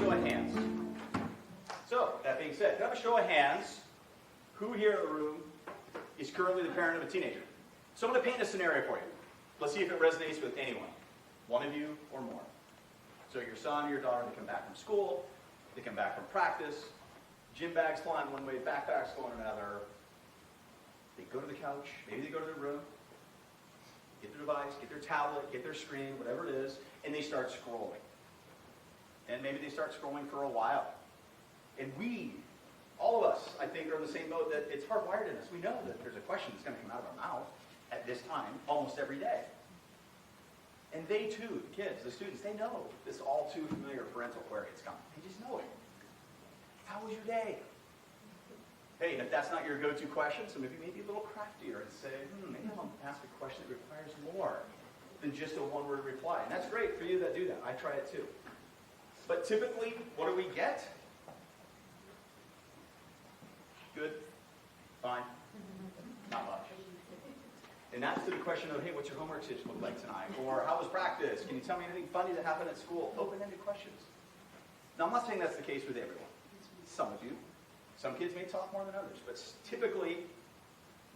show of hands. So, that being said, can I have a show of hands? Who here in the room is currently the parent of a teenager? So I'm going to paint a scenario for you. Let's see if it resonates with anyone. One of you or more. So your son or your daughter, they come back from school, they come back from practice, gym bags flying one way, backpacks going another. They go to the couch, maybe they go to their room, get their device, get their tablet, get their screen, whatever it is, and they start scrolling. And maybe they start scrolling for a while. And we, all of us, I think, are in the same boat that it's hardwired in us. We know that there's a question that's going to come out of our mouth at this time almost every day. And they too, the kids, the students, they know this all too familiar parental query. It's coming. They just know it. How was your day? Hey, and if that's not your go-to question, so maybe be a little craftier and say, maybe I'll ask a question that requires more than just a one-word reply. And that's great for you that do that. I try it too. But typically, what do we get? Good? Fine? Not much. And that's to the question of, hey, what's your homework situation look like tonight? Or how was practice? Can you tell me anything funny that happened at school? Open-ended questions. Now, I'm not saying that's the case with everyone. Some of you. Some kids may talk more than others. But typically,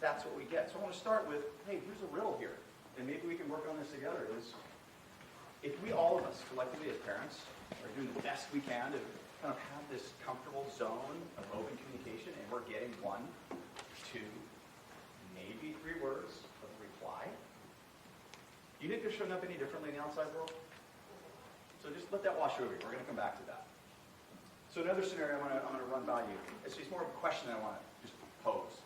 that's what we get. So I want to start with, hey, here's a riddle here. And maybe we can work on this together. Is if we, all of us, collectively as parents, are doing the best we can to kind of have this comfortable zone of open communication, and we're getting 1, 2, maybe 3 words of reply, do you think they're showing up any differently in the outside world? So just let that wash over you. We're going to come back to that. So another scenario I'm going to run by you. It's just more of a question that I want to just pose.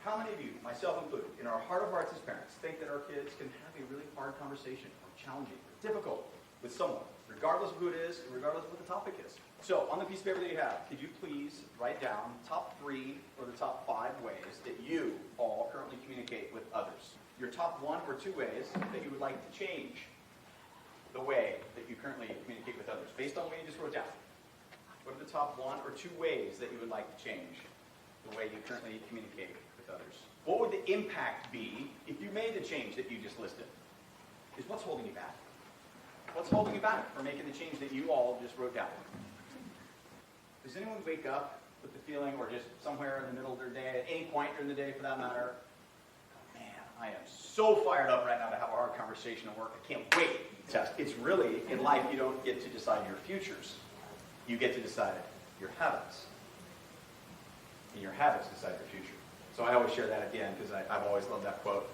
How many of you, myself included, in our heart of hearts as parents, think that our kids can have a really hard conversation, or challenging, or difficult with someone, regardless of who it is, and regardless of what the topic is? So, on the piece of paper that you have, could you please write down top 3 or the top 5 ways that you all currently communicate with others? Your top 1 or 2 ways that you would like to change the way that you currently communicate with others, based on what you just wrote down. What are the top 1 or 2 ways that you would like to change the way you currently communicate with others? What would the impact be if you made the change that you just listed? Is what's holding you back? What's holding you back from making the change that you all just wrote down? Does anyone wake up with the feeling, or just somewhere in the middle of their day, at any point during the day for that matter, man, I am so fired up right now to have a hard conversation at work. I can't wait. It's really, in life, you don't get to decide your futures. You get to decide your habits. And your habits decide your future. So I always share that at the end because I've always loved that quote.